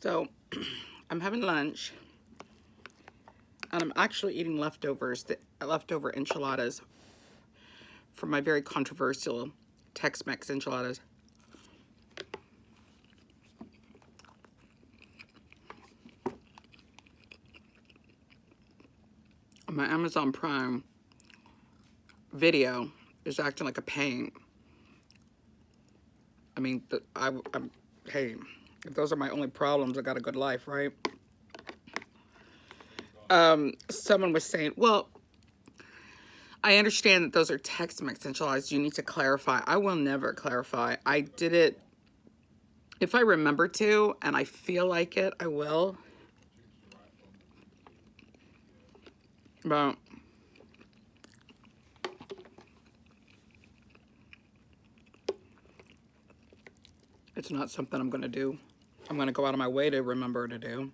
So I'm having lunch and I'm actually eating leftovers, leftover enchiladas from my very controversial Tex-Mex enchiladas. My Amazon Prime Video is acting like a pain. I mean, hey, if those are my only problems, I got a good life, right? Someone was saying, well, I understand that those are Tex-Mex enchiladas. You need to clarify. I will never clarify. I did it, if I remember to, and I feel like it, I will. But it's not something I'm going to do. I'm going to go out of my way to remember to do.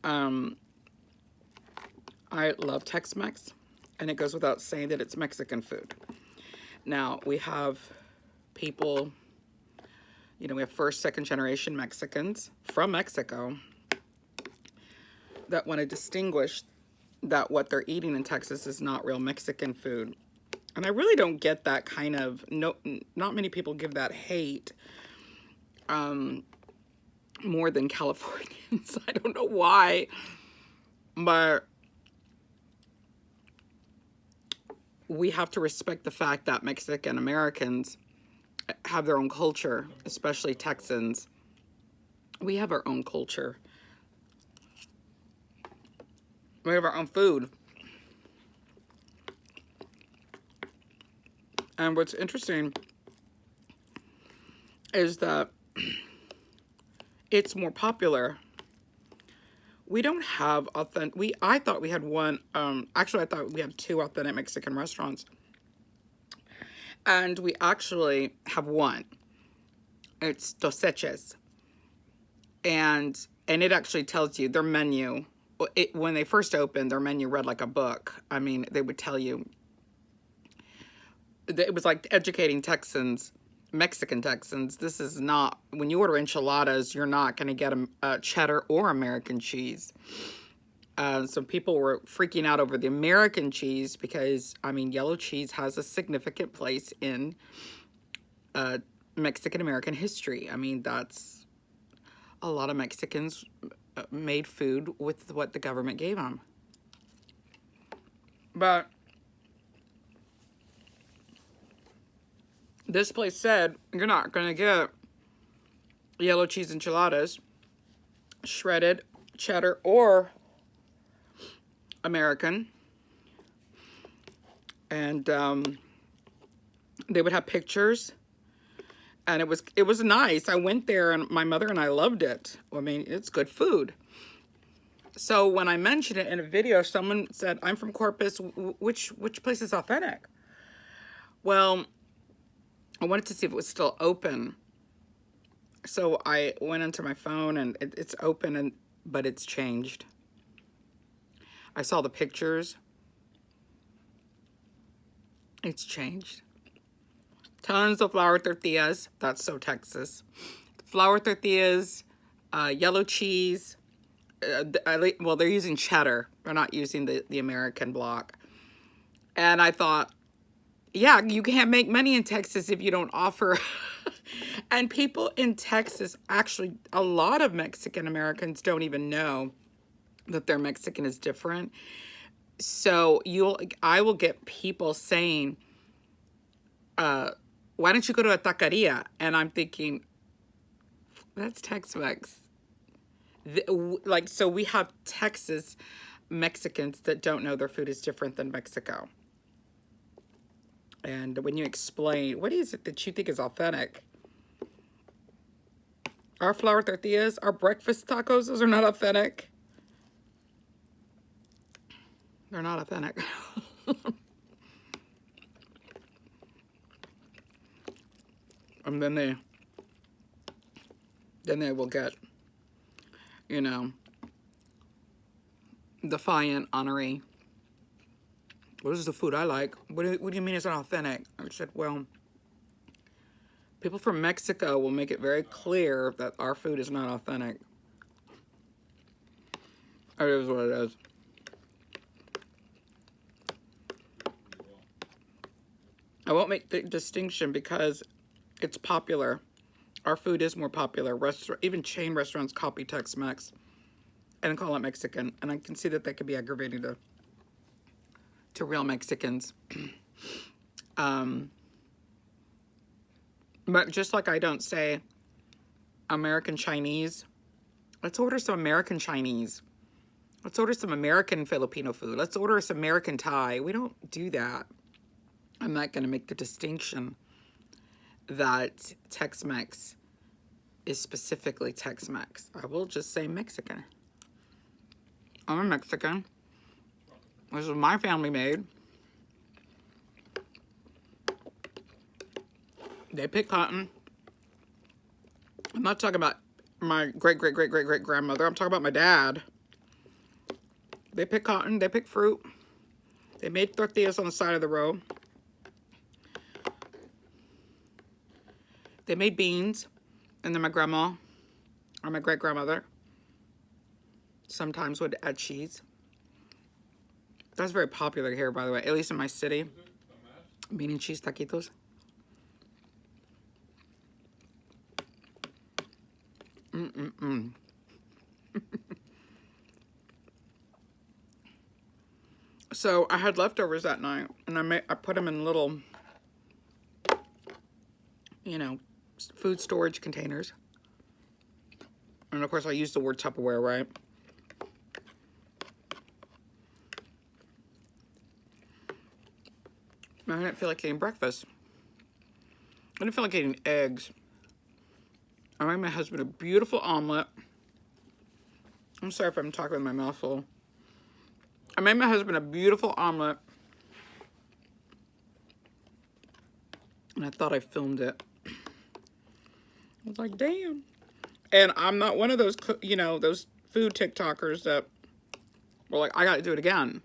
I love Tex-Mex, and it goes without saying that it's Mexican food. Now, we have people, you know, we have first, second generation Mexicans from Mexico that want to distinguish that what they're eating in Texas is not real Mexican food. And I really don't get that kind of, not many people give that hate more than Californians. I don't know why, but we have to respect the fact that Mexican Americans have their own culture, especially Texans. We have our own culture. We have our own food. And what's interesting is that it's more popular. We don't have authentic, I thought we had one, actually I thought we had 2 authentic Mexican restaurants. And we actually have one. It's Dos Eches. And it actually tells you their menu. When they first opened, their menu read like a book. I mean, they would tell you. It was like educating Texans, Mexican Texans. This is not, when you order enchiladas, you're not going to get a cheddar or American cheese. So people were freaking out over the American cheese because, I mean, yellow cheese has a significant place in Mexican-American history. I mean, that's a lot of Mexicans made food with what the government gave them. But this place said, you're not going to get yellow cheese enchiladas, shredded cheddar, or American. And they would have pictures. And it was nice. I went there and my mother and I loved it. I mean, it's good food. So when I mentioned it in a video, someone said, I'm from Corpus. Which place is authentic? Well, I wanted to see if it was still open. So I went into my phone and it's open, but it's changed. I saw the pictures. It's changed. Tons of flour tortillas. That's so Texas. Flour tortillas, yellow cheese. Well, they're using cheddar. They're not using the American block. And I thought, yeah, you can't make money in Texas if you don't offer. And people in Texas, actually, a lot of Mexican Americans don't even know that their Mexican is different. So I will get people saying, why don't you go to a taqueria? And I'm thinking, that's Tex-Mex. Like, so we have Texas Mexicans that don't know their food is different than Mexico. And when you explain, what is it that you think is authentic? Our flour tortillas, our breakfast tacos, those are not authentic. They're not authentic. And then they will get, you know, defiant, honorary. What is the food I like? What do you mean it's not authentic? I said, well, People from Mexico will make it very clear that our food is not authentic. It is what it is. I won't make the distinction because it's popular. Our food is more popular. Even chain restaurants copy Tex-Mex and call it Mexican. And I can see that could be aggravating to real Mexicans. But just like I don't say American Chinese, let's order some American Chinese. Let's order some American Filipino food. Let's order some American Thai. We don't do that. I'm not going to make the distinction that Tex-Mex is specifically Tex-Mex. I will just say Mexican. I'm a Mexican. This is my family made. They pick cotton. I'm not talking about my great-great-great-great-great-grandmother. I'm talking about my dad. They pick cotton. They pick fruit. They made tortillas on the side of the road. They made beans. And then my grandma, or my great-grandmother, sometimes would add cheese. That's very popular here, by the way, at least in my city. Bean and cheese taquitos. So I had leftovers that night, and I put them in little, food storage containers. And of course I used the word Tupperware, right? I didn't feel like eating breakfast. I didn't feel like eating eggs. I made my husband a beautiful omelet. I'm sorry if I'm talking with my mouth full. I made my husband a beautiful omelet. And I thought I filmed it. I was like, damn. And I'm not one of those, those food TikTokers that were like, I got to do it again.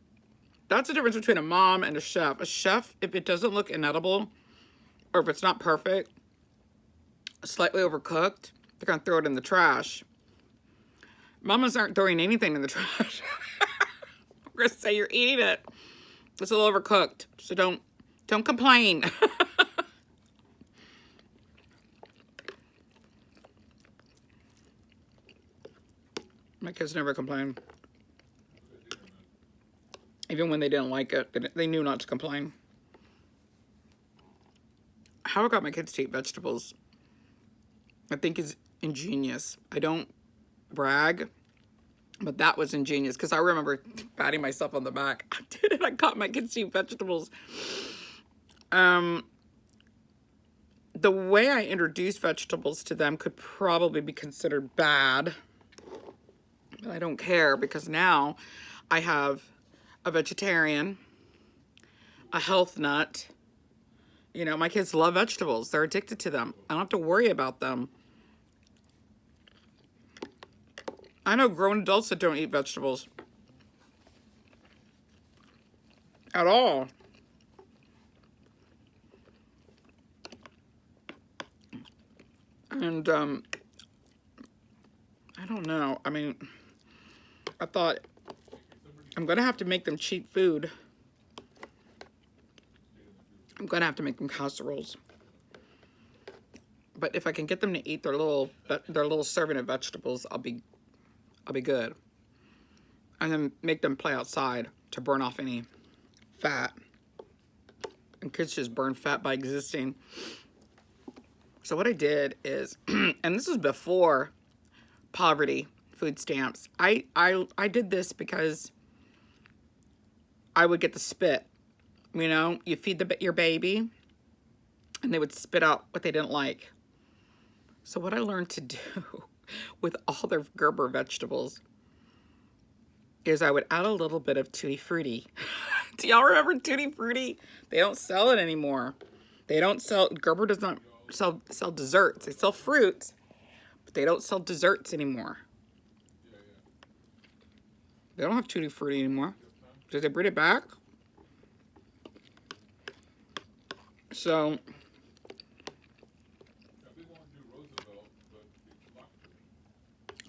That's the difference between a mom and a chef. A chef, if it doesn't look inedible, or if it's not perfect, slightly overcooked, they're going to throw it in the trash. Mamas aren't throwing anything in the trash. I'm going to say you're eating it. It's a little overcooked, so don't complain. My kids never complain. Even when they didn't like it, they knew not to complain. How I got my kids to eat vegetables, I think is ingenious. I don't brag, but that was ingenious because I remember patting myself on the back. I did it. I got my kids to eat vegetables. The way I introduced vegetables to them could probably be considered bad. But I don't care because now I have a vegetarian, a health nut. My kids love vegetables. They're addicted to them. I don't have to worry about them. I know grown adults that don't eat vegetables at all. And I don't know. I mean, I thought I'm going to have to make them cheap food. I'm going to have to make them casseroles. But if I can get them to eat their little serving of vegetables, I'll be good. And then make them play outside to burn off any fat. And kids just burn fat by existing. So what I did is, and this was before poverty food stamps. I did this because I would get the spit. You feed your baby, and they would spit out what they didn't like. So what I learned to do with all their Gerber vegetables is I would add a little bit of Tutti Frutti. Do y'all remember Tutti Frutti? They don't sell it anymore. Gerber does not sell desserts. They sell fruits, but they don't sell desserts anymore. They don't have Tutti Frutti anymore. Did they bring it back? So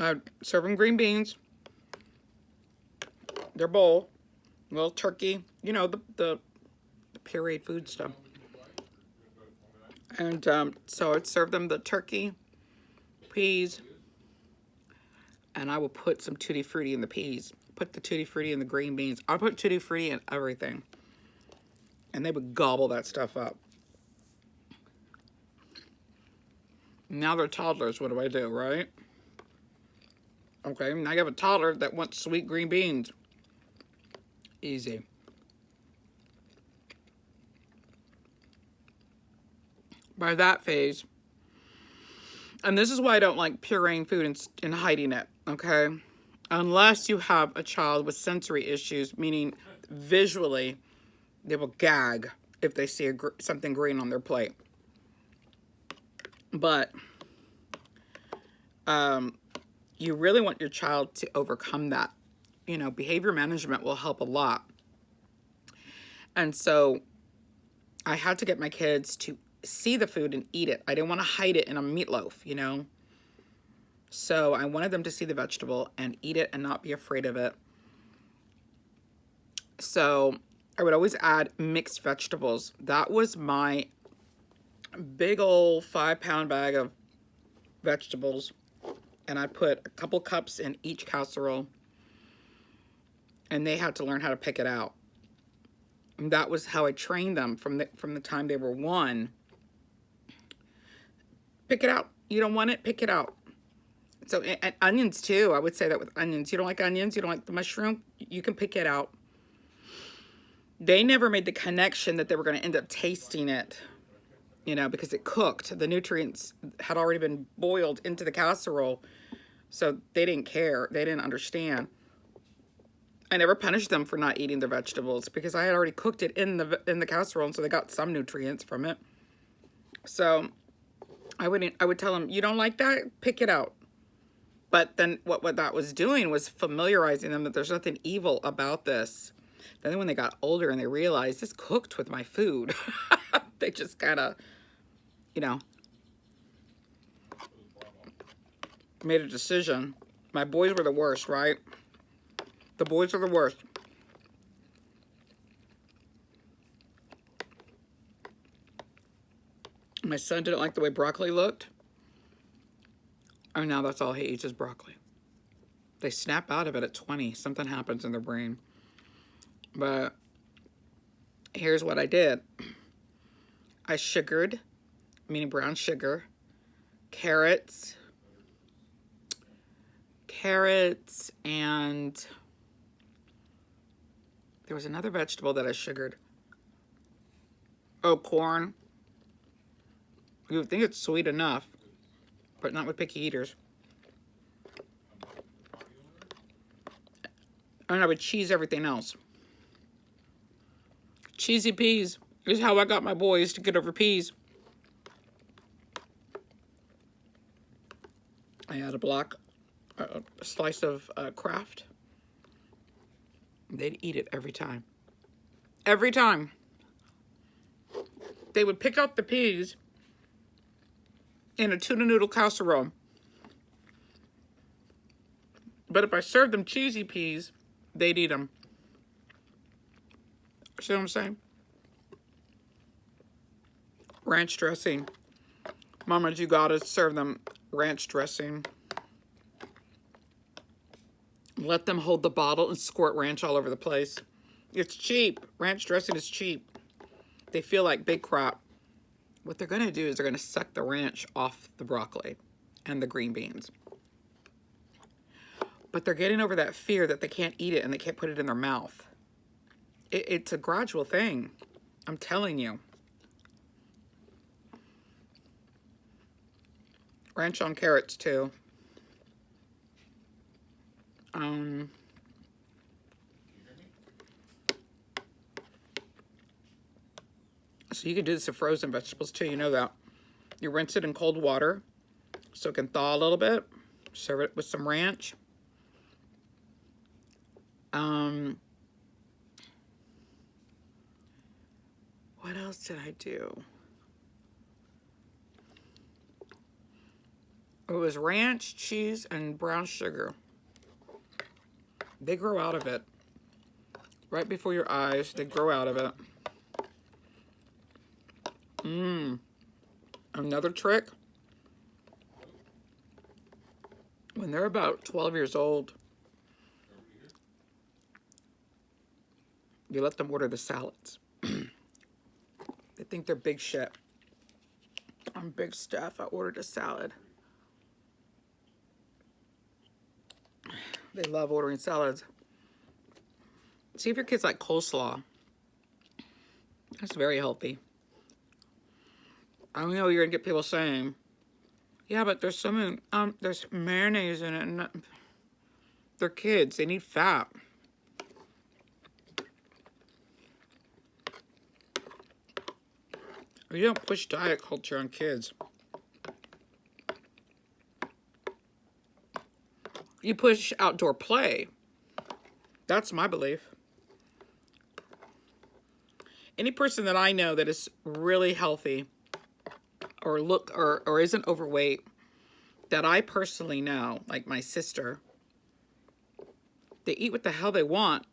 I serve them green beans, their bowl, little turkey, you know, the pureed food stuff. And so I'd serve them the turkey, peas, and I will put some tutti frutti in the peas. Put the tutti frutti in the green beans. I put tutti frutti in everything. And they would gobble that stuff up. Now they're toddlers. What do I do, right? Okay, now you have a toddler that wants sweet green beans. Easy. By that phase, and this is why I don't like pureeing food and hiding it, okay? Unless you have a child with sensory issues, meaning visually, they will gag if they see something green on their plate. But you really want your child to overcome that. You know, behavior management will help a lot. And so I had to get my kids to see the food and eat it. I didn't want to hide it in a meatloaf, you know. So I wanted them to see the vegetable and eat it and not be afraid of it. So I would always add mixed vegetables. That was my big old 5-pound bag of vegetables. And I put a couple cups in each casserole. And they had to learn how to pick it out. And that was how I trained them from the time they were 1. Pick it out. You don't want it? Pick it out. So, and onions too. I would say that with onions. You don't like onions? You don't like the mushroom? You can pick it out. They never made the connection that they were going to end up tasting it, you know, because it cooked. The nutrients had already been boiled into the casserole. So they didn't care. They didn't understand. I never punished them for not eating their vegetables because I had already cooked it in the casserole, and so they got some nutrients from it. So I would tell them, you don't like that? Pick it out. But then what that was doing was familiarizing them that there's nothing evil about this. Then when they got older and they realized this cooked with my food, they just kind of, you know, made a decision. My boys were the worst, right? The boys are the worst. My son didn't like the way broccoli looked. And now that's all he eats is broccoli. They snap out of it at 20. Something happens in their brain. But here's what I did. I sugared, meaning brown sugar, carrots, and there was another vegetable that I sugared. Oh, corn. You would think it's sweet enough, but not with picky eaters. And I would cheese everything else. Cheesy peas is how I got my boys to get over peas. I had a slice of Kraft. They'd eat it every time. Every time. They would pick out the peas in a tuna noodle casserole. But if I served them cheesy peas, they'd eat them. See what I'm saying? Ranch dressing. Mamas, you gotta serve them ranch dressing. Let them hold the bottle and squirt ranch all over the place. It's cheap. Ranch dressing is cheap. They feel like big crap. What they're going to do is they're going to suck the ranch off the broccoli and the green beans. But they're getting over that fear that they can't eat it and they can't put it in their mouth. It's a gradual thing. I'm telling you. Ranch on carrots too. So you can do this with frozen vegetables too, you know that. You rinse it in cold water so it can thaw a little bit. Serve it with some ranch. What else did I do? It was ranch, cheese, and brown sugar. They grow out of it. Right before your eyes, they grow out of it. Another trick. When they're about 12 years old, you let them order the salads. They think they're big shit. I'm big stuff. I ordered a salad. They love ordering salads. See if your kids like coleslaw. That's very healthy. I know you're gonna get people saying, yeah, but there's there's mayonnaise in it, and they're kids. They need fat. You don't push diet culture on kids. You push outdoor play. That's my belief. Any person that I know that is really healthy or isn't overweight that I personally know, like my sister, they eat what the hell they want,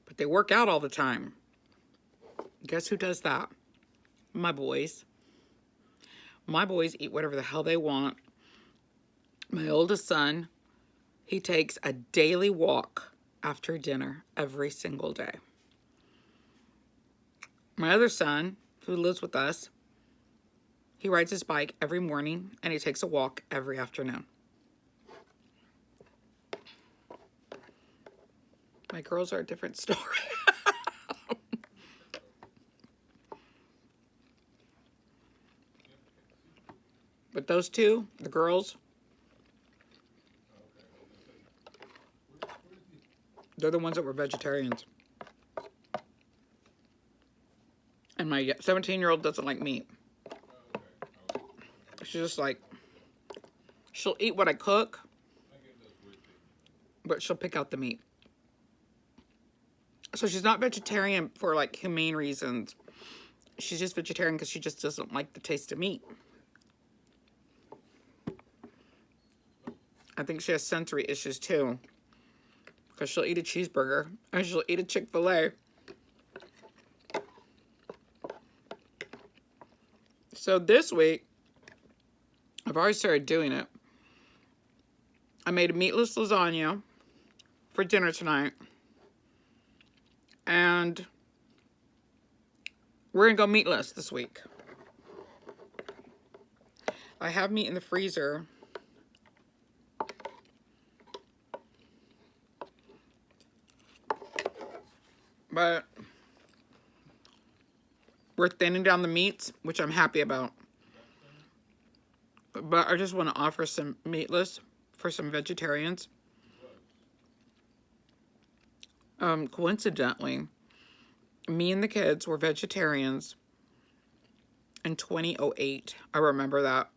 but they work out all the time. Guess who does that? My boys. My boys eat whatever the hell they want. My oldest son, he takes a daily walk after dinner every single day. My other son, who lives with us, he rides his bike every morning and he takes a walk every afternoon. My girls are a different story. But those two, the girls, they're the ones that were vegetarians. And my 17-year-old doesn't like meat. She's just like, she'll eat what I cook, but she'll pick out the meat. So she's not vegetarian for like humane reasons. She's just vegetarian because she just doesn't like the taste of meat. I think she has sensory issues too, because she'll eat a cheeseburger and she'll eat a Chick-fil-A. So this week, I've already started doing it. I made a meatless lasagna for dinner tonight. And we're going to go meatless this week. I have meat in the freezer. But we're thinning down the meats, which I'm happy about. But I just want to offer some meatless for some vegetarians. Coincidentally, me and the kids were vegetarians in 2008. I remember that.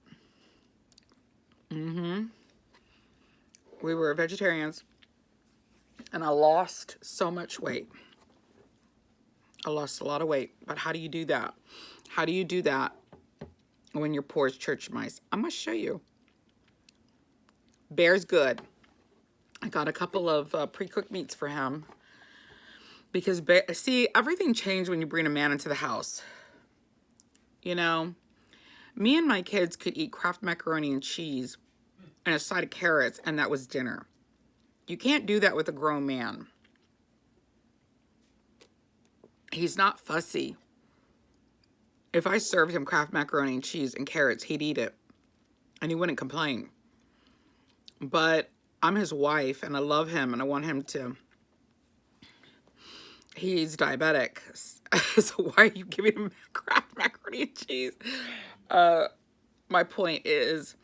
We were vegetarians, and I lost so much weight. I lost a lot of weight. But how do you do that? How do you do that when you're poor as church mice? I'm going to show you. Bear's good. I got a couple of pre-cooked meats for him. Because, see, everything changed when you bring a man into the house. You know, me and my kids could eat Kraft macaroni and cheese and a side of carrots, and that was dinner. You can't do that with a grown man. He's not fussy. If I served him Kraft macaroni and cheese and carrots, he'd eat it. And he wouldn't complain. But I'm his wife, and I love him, and I want him to... He's diabetic. So why are you giving him Kraft macaroni and cheese? My point is,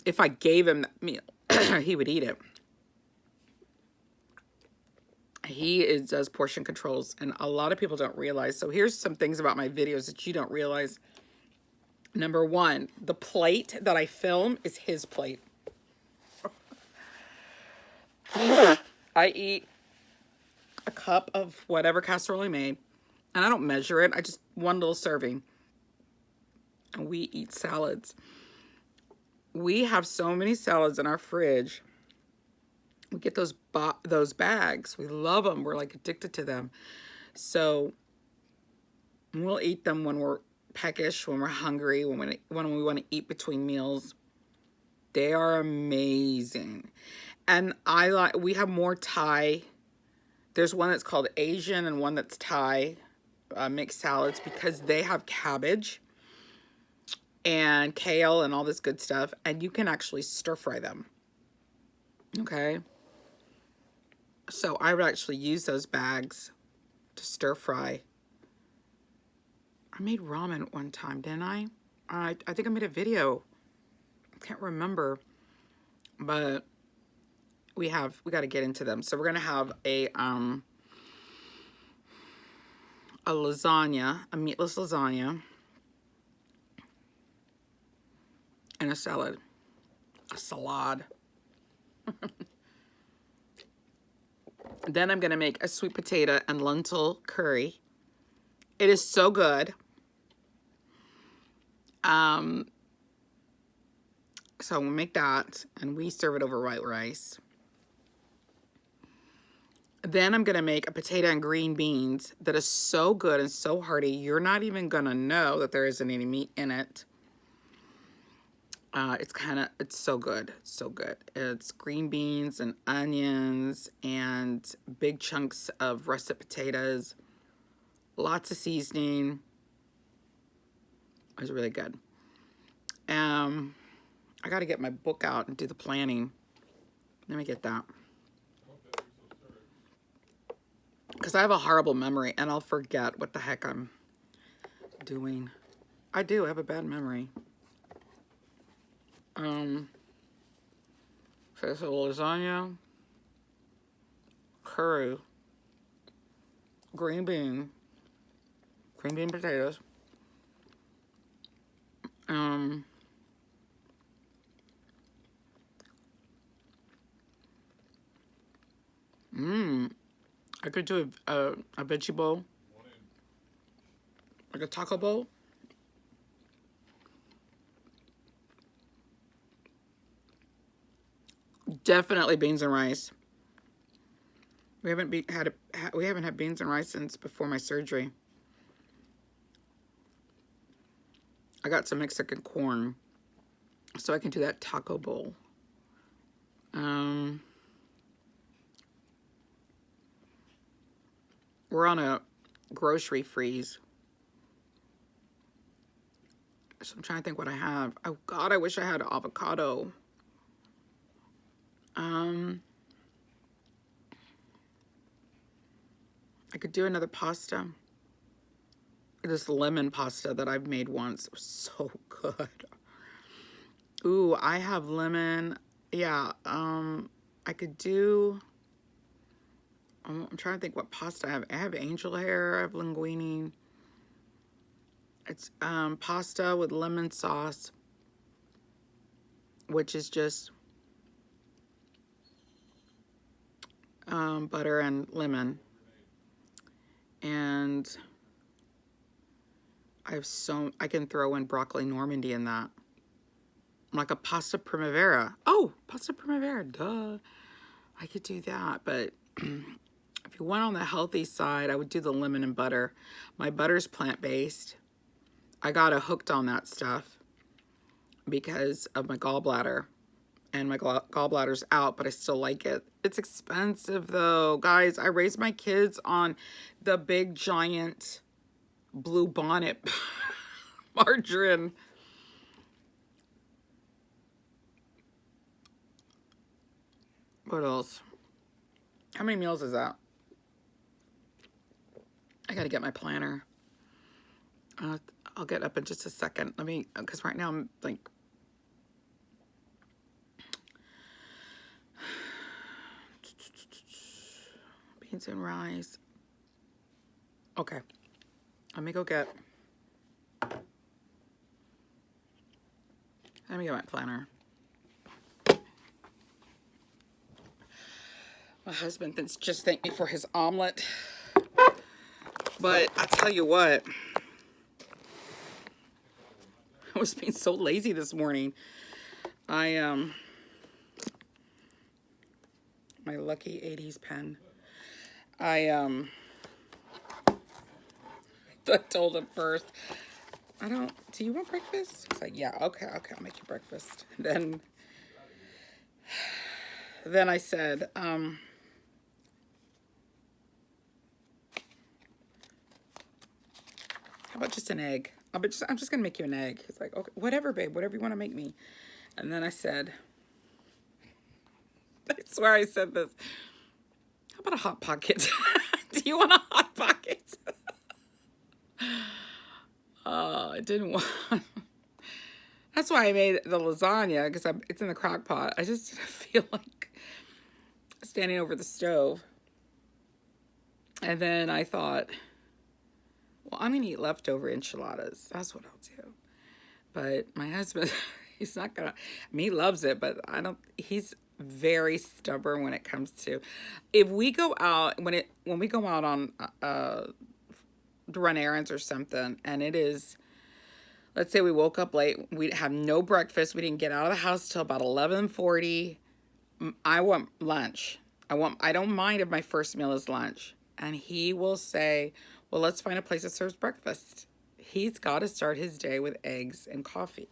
if I gave him that meal, he would eat it. He does portion controls, and a lot of people don't realize. So here's some things about my videos that you don't realize. Number one, the plate that I film is his plate. I eat a cup of whatever casserole I made, and I don't measure it. I just one little serving. And we eat salads. We have so many salads in our fridge. We get those bags. We love them. We're like addicted to them. So we'll eat them when we're peckish, when we're hungry, when we want to eat between meals. They are amazing. And we have more Thai. There's one that's called Asian and one that's Thai mixed salads, because they have cabbage and kale and all this good stuff. And you can actually stir fry them. Okay. So I would actually use those bags to stir fry. I made ramen one time, didn't I? I think I made a video. I can't remember. But we got to get into them. So we're going to have a lasagna, a meatless lasagna, and a salad. A salad. Then I'm going to make a sweet potato and lentil curry. It is so good. So we'll make that, and we serve it over white rice. Then I'm going to make a potato and green beans that is so good and so hearty, you're not even going to know that there isn't any meat in it. It's so good, so good. It's green beans and onions and big chunks of russet potatoes, lots of seasoning. It was really good. I got to get my book out and do the planning. Let me get that. Because I have a horrible memory and I'll forget what the heck I'm doing. I do. I have a bad memory. So it's a lasagna, curry, green bean potatoes, I could do a veggie bowl, like a taco bowl. Definitely beans and rice. We haven't had beans and rice since before my surgery. I got some Mexican corn, so I can do that taco bowl. We're on a grocery freeze, so I'm trying to think what I have. Oh God, I wish I had avocado. I could do another pasta. This lemon pasta that I've made once. It was so good. Ooh, I have lemon. Yeah, I could do... I'm trying to think what pasta I have. I have angel hair. I have linguine. It's pasta with lemon sauce, which is just butter and lemon. And I can throw in broccoli Normandy in that. Like a pasta primavera. Oh, pasta primavera, duh. I could do that, but if you went on the healthy side, I would do the lemon and butter. My butter's plant-based. I got hooked on that stuff because of my gallbladder. And my gallbladder's out, but I still like it. It's expensive, though. Guys, I raised my kids on the big, giant Blue Bonnet margarine. What else? How many meals is that? I gotta get my planner. I'll get up in just a second. Because right now I'm like... beans and rice. Okay. Let me get my planner. My husband just thanked me for his omelet. But I tell you what, I was being so lazy this morning. I my lucky 80s pen. I I told him first, do you want breakfast? He's like, yeah, okay, I'll make you breakfast. Then I said, how about just an egg? I'm just gonna make you an egg. He's like, okay, whatever, babe, whatever you want to make me. And then I said, I swear I said this. How about a Hot Pocket? Do you want a Hot Pocket? I didn't want. That's why I made the lasagna, because it's in the crock pot. I just didn't feel like standing over the stove. And then I thought, well, I'm going to eat leftover enchiladas. That's what I'll do. But my husband, he's not going to, he loves it, but he's very stubborn when it comes to, if we go out, when we go out on, to run errands or something, and it is, let's say we woke up late, we have no breakfast, we didn't get out of the house till about 11:40. I want lunch. I don't mind if my first meal is lunch. And he will say, well, let's find a place that serves breakfast. He's got to start his day with eggs and coffee.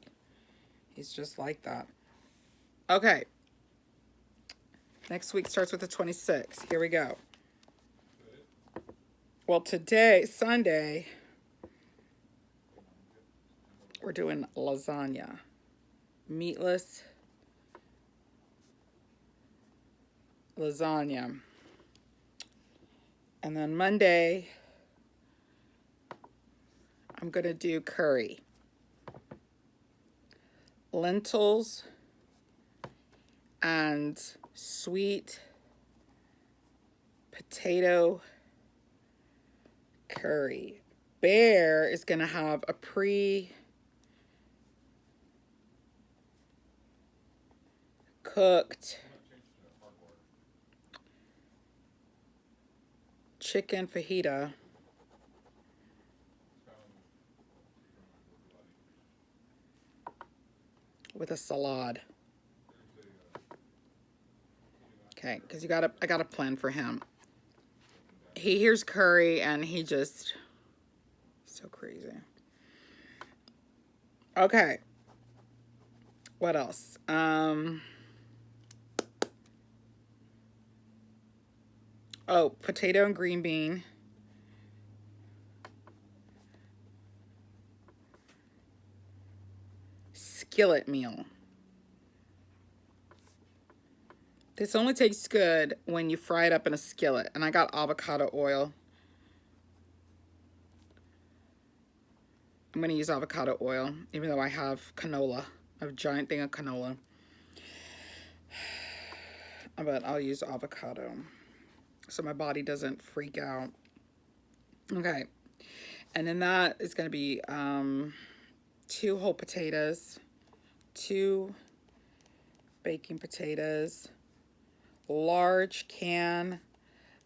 He's just like that. Okay. Next week starts with the 26th. Here we go. Well, today, Sunday, we're doing lasagna. Meatless lasagna. And then Monday, I'm going to do curry. Lentils and sweet potato curry. Bear is going to have a pre-cooked chicken fajita with a salad. Okay, because I got a plan for him. He hears curry and he just so crazy. Okay. What else? Oh, potato and green bean. Skillet meal. This only tastes good when you fry it up in a skillet. And I got avocado oil. I'm going to use avocado oil, even though I have canola. I have a giant thing of canola. But I'll use avocado so my body doesn't freak out. Okay. And then that is going to be 2 whole potatoes, 2 baking potatoes, large can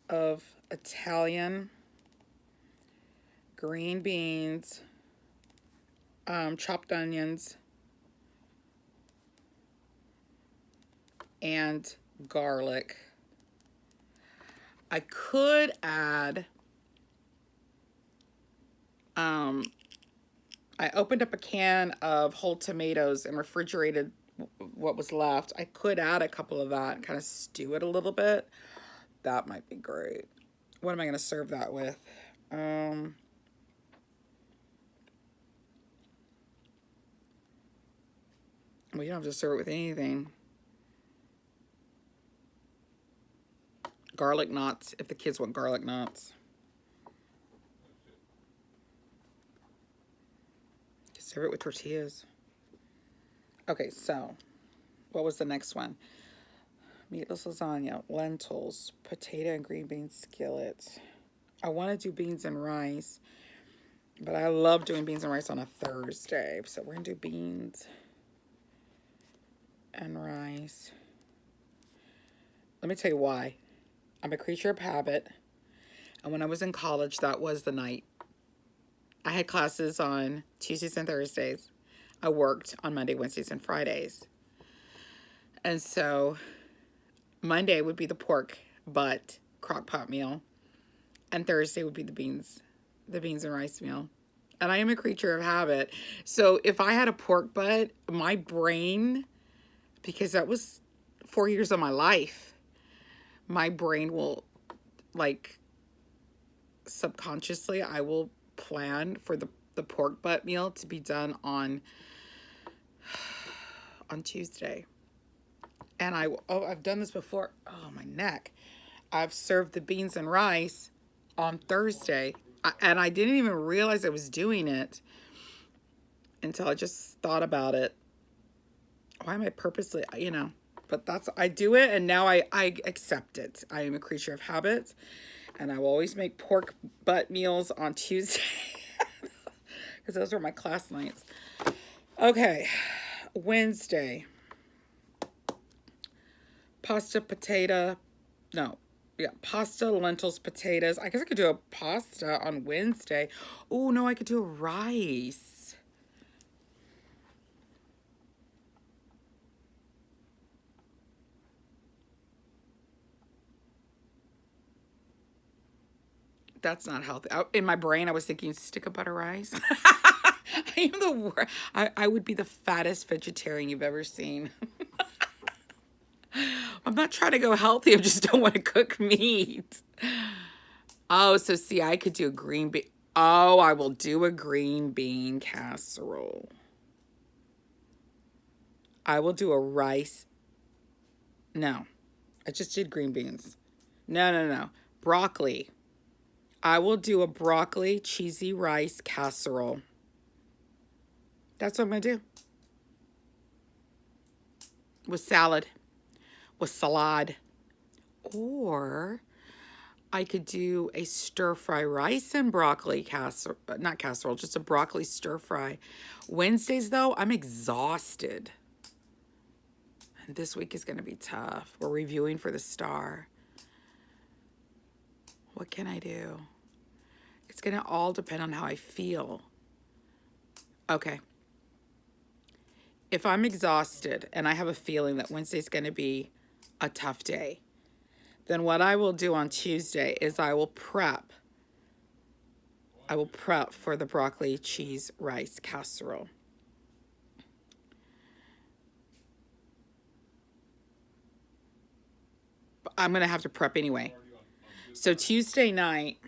of Italian green beans, chopped onions, and garlic. I could add, I opened up a can of whole tomatoes and refrigerated what was left. I could add a couple of that and kind of stew it a little bit. That might be great. What am I going to serve that with? Well, you don't have to serve it with anything. Garlic knots, if the kids want garlic knots. Serve it with tortillas. Okay, so what was the next one? Meatless lasagna, lentils, potato and green bean skillet. I want to do beans and rice, but I love doing beans and rice on a Thursday. So we're going to do beans and rice. Let me tell you why. I'm a creature of habit. And when I was in college, that was the night. I had classes on Tuesdays and Thursdays. I worked on Monday, Wednesdays, and Fridays. And so Monday would be the pork butt crock pot meal. And Thursday would be the beans and rice meal. And I am a creature of habit. So if I had a pork butt, my brain, because that was 4 years of my life, my brain will, like, subconsciously, I will plan for the pork butt meal to be done on Tuesday. And I've done this before. Oh, my neck. I've served the beans and rice on Thursday. And I didn't even realize I was doing it until I just thought about it. Why am I purposely, but I do it, and now I accept it. I am a creature of habit, and I will always make pork butt meals on Tuesday because those were my class nights. Okay, Wednesday. Pasta, lentils, potatoes. I guess I could do a pasta on Wednesday. Oh, no, I could do a rice. That's not healthy. In my brain, I was thinking stick of butter rice. I would be the fattest vegetarian you've ever seen. I'm not trying to go healthy. I just don't want to cook meat. Oh, so see, I could do a green bean. Oh, I will do a green bean casserole. I will do a rice. No, I just did green beans. No. Broccoli. I will do a broccoli cheesy rice casserole. That's what I'm going to do. With salad. With salad. Or I could do a stir-fry rice and broccoli casserole. Not casserole, just a broccoli stir-fry. Wednesdays, though, I'm exhausted. And this week is going to be tough. We're reviewing for the Star. What can I do? It's going to all depend on how I feel. Okay. If I'm exhausted and I have a feeling that Wednesday's going to be a tough day, then what I will do on Tuesday is I will prep for the broccoli cheese rice casserole. But I'm going to have to prep anyway. So Tuesday night,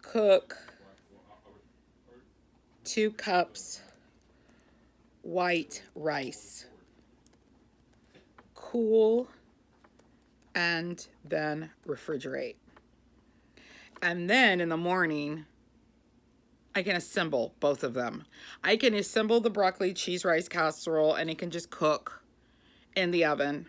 cook 2 cups white rice. Cool, and then refrigerate. And then in the morning, I can assemble both of them. I can assemble the broccoli cheese rice casserole, and it can just cook in the oven.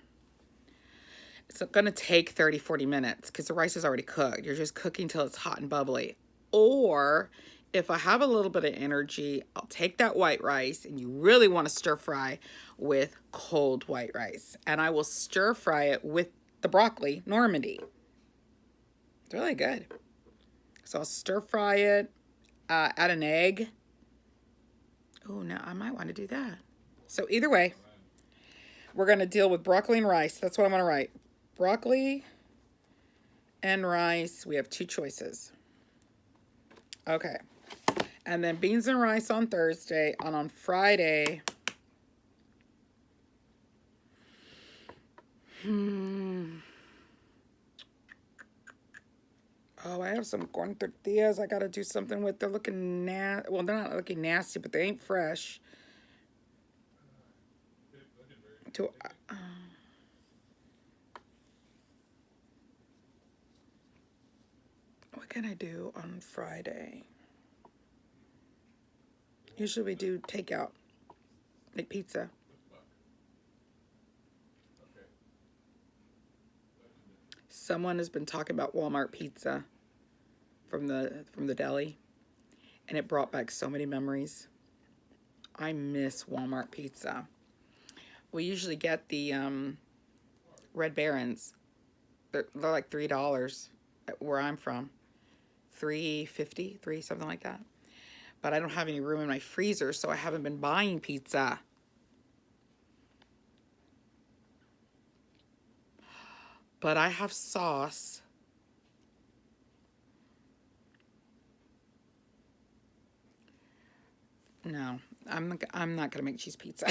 It's going to take 30-40 minutes because the rice is already cooked. You're just cooking till it's hot and bubbly. Or if I have a little bit of energy, I'll take that white rice, and you really want to stir fry with cold white rice. And I will stir fry it with the broccoli Normandy. It's really good. So I'll stir fry it, add an egg. Oh, no, I might want to do that. So either way, we're going to deal with broccoli and rice. That's what I'm going to write. Broccoli and rice. We have 2 choices. Okay. And then beans and rice on Thursday. And on Friday, oh, I have some corn tortillas I got to do something with. They're looking well, they're not looking nasty, but they ain't fresh. What can I do on Friday? Usually we do takeout, like pizza. Someone has been talking about Walmart pizza from the deli, and it brought back so many memories. I miss Walmart pizza. We usually get the Red Barons. They're like $3 where I'm from. $3.50, something like that. but I don't have any room in my freezer, so I haven't been buying pizza. But I have sauce. No, I'm not gonna make cheese pizza.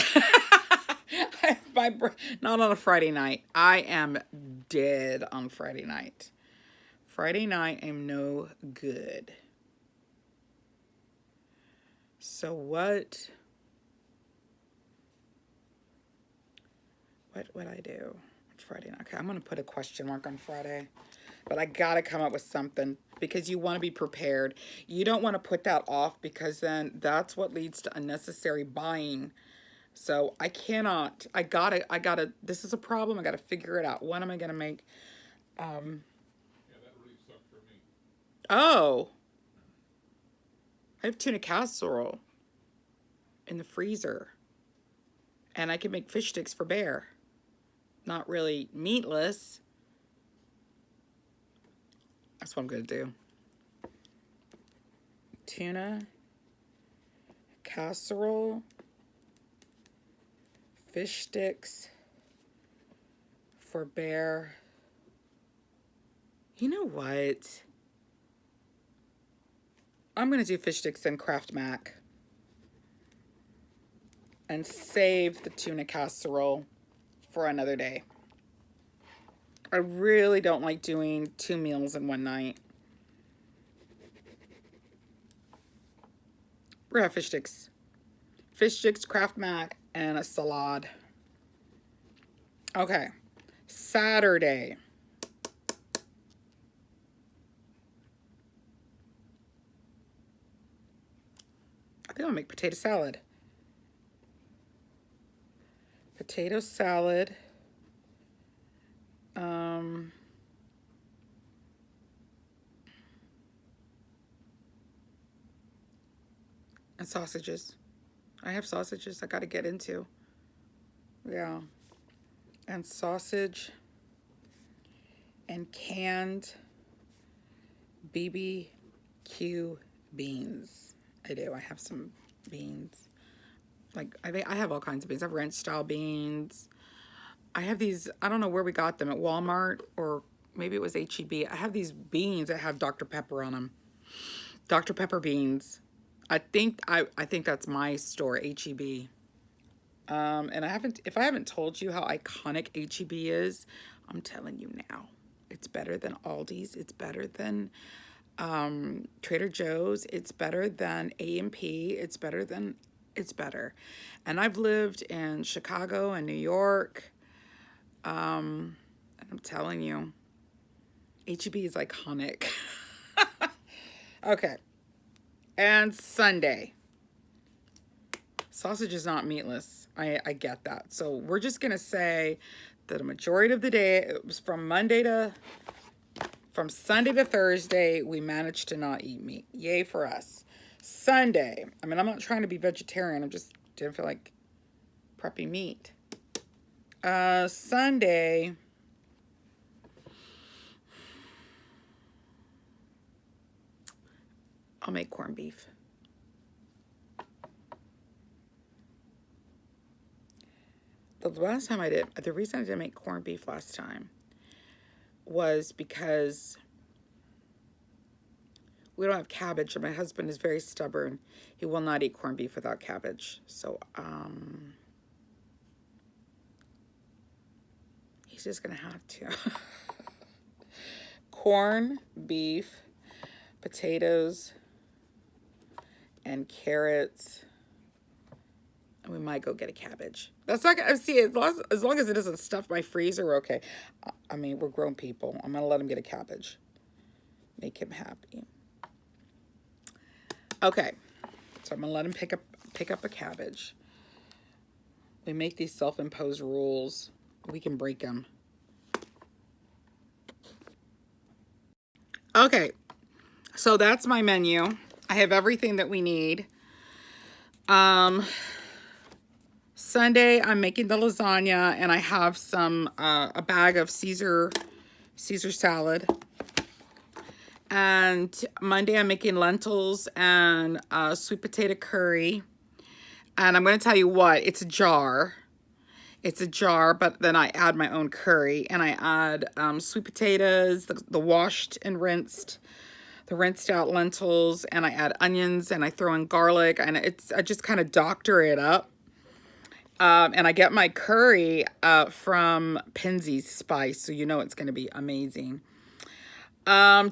Not on a Friday night. I am dead on Friday night. Friday night, I'm no good. So what would I do Friday night? Okay, I'm gonna put a question mark on Friday, but I gotta come up with something because you want to be prepared. You don't want to put that off because then that's what leads to unnecessary buying. So I cannot, I gotta, this is a problem. I gotta figure it out. What am I gonna make? Yeah, that really sucked for me. Oh, I have tuna casserole in the freezer. And I can make fish sticks for Bear. Not really meatless. That's what I'm gonna do. Tuna casserole, fish sticks for Bear. You know what? I'm gonna do fish sticks and Kraft Mac and save the tuna casserole for another day. I really don't like doing 2 meals in one night. We're gonna have fish sticks. Fish sticks, Kraft Mac, and a salad. Okay. Saturday. I think I'll make potato salad. Potato salad. And sausages. I have sausages I gotta get into. Yeah. And sausage and canned BBQ beans. I do. I have some beans. Like, I have all kinds of beans. I have ranch style beans. I have these, I don't know where we got them, at Walmart or maybe it was HEB. I have these beans that have Dr. Pepper on them. Dr. Pepper beans. I think that's my store, HEB. And if I haven't told you how iconic HEB is, I'm telling you now. It's better than Aldi's. It's better than Trader Joe's. It's better than A&P. It's better. And I've lived in Chicago and New York. And I'm telling you, HEB is iconic. Okay. And Sunday. Sausage is not meatless. I get that. So we're just going to say that a majority of the day, it was from Sunday to Thursday, we managed to not eat meat. Yay for us. Sunday. I mean, I'm not trying to be vegetarian. I just didn't feel like prepping meat. Sunday. I'll make corned beef. The last time I did, the reason I didn't make corned beef last time was because we don't have cabbage, and my husband is very stubborn. He will not eat corned beef without cabbage. So, he's just gonna have to. Corn, beef, potatoes, and carrots. And we might go get a cabbage. That's not gonna, see, as long as it doesn't stuff my freezer, we're okay. I mean, we're grown people. I'm gonna let him get a cabbage. Make him happy. Okay, so I'm gonna let him pick up a cabbage. We make these self-imposed rules. We can break them. Okay, so that's my menu. I have everything that we need. Sunday, I'm making the lasagna, and I have some a bag of Caesar salad. And Monday I'm making lentils and sweet potato curry. And I'm going to tell you what, it's a jar. It's a jar, but then I add my own curry. And I add sweet potatoes, the washed and rinsed, the rinsed out lentils. And I add onions and I throw in garlic. And I just kind of doctor it up. And I get my curry from Penzeys Spice. So you know it's going to be amazing.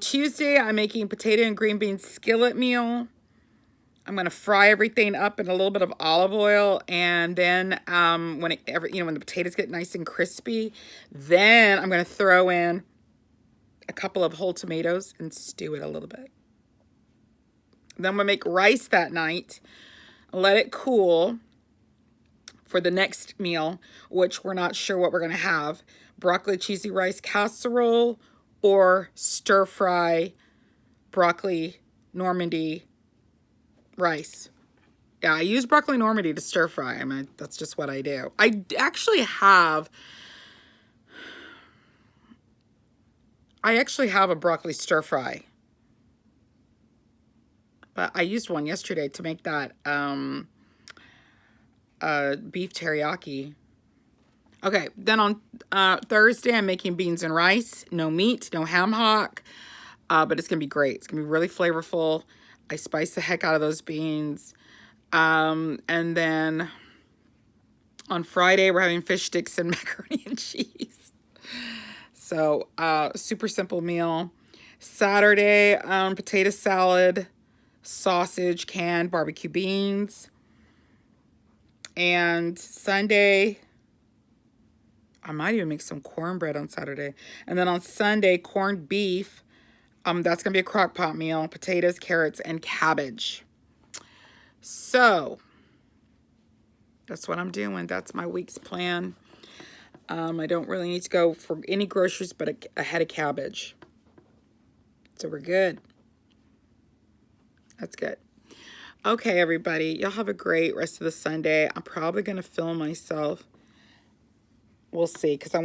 Tuesday, I'm making potato and green beans skillet meal. I'm going to fry everything up in a little bit of olive oil. And then when the potatoes get nice and crispy, then I'm going to throw in a couple of whole tomatoes and stew it a little bit. Then I'm going to make rice that night, let it cool for the next meal, which we're not sure what we're going to have. Broccoli cheesy rice casserole or stir fry broccoli Normandy rice. Yeah, I use broccoli Normandy to stir fry. I mean, that's just what I do. I actually have a broccoli stir fry. But I used one yesterday to make that beef teriyaki. Okay, then on Thursday, I'm making beans and rice. No meat, no ham hock, but it's going to be great. It's going to be really flavorful. I spice the heck out of those beans. And then on Friday, we're having fish sticks and macaroni and cheese. So, super simple meal. Saturday, potato salad, sausage, canned barbecue beans. And Sunday, I might even make some cornbread on Saturday. And then on Sunday, corned beef. That's going to be a crock pot meal. Potatoes, carrots, and cabbage. So, that's what I'm doing. That's my week's plan. I don't really need to go for any groceries but a head of cabbage. So we're good. That's good. Okay, everybody. Y'all have a great rest of the Sunday. I'm probably going to film myself. We'll see, because I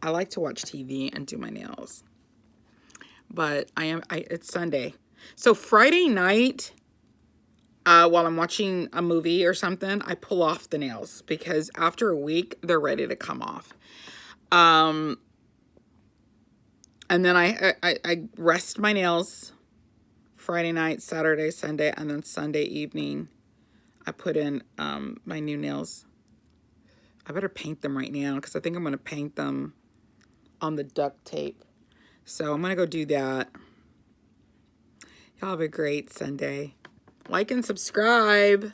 like to watch TV and do my nails. But it's Sunday. So Friday night, while I'm watching a movie or something, I pull off the nails because after a week, they're ready to come off. And then I rest my nails Friday night, Saturday, Sunday, and then Sunday evening, I put in my new nails. I better paint them right now because I think I'm going to paint them on the duct tape. So I'm going to go do that. Y'all have a great Sunday. Like and subscribe.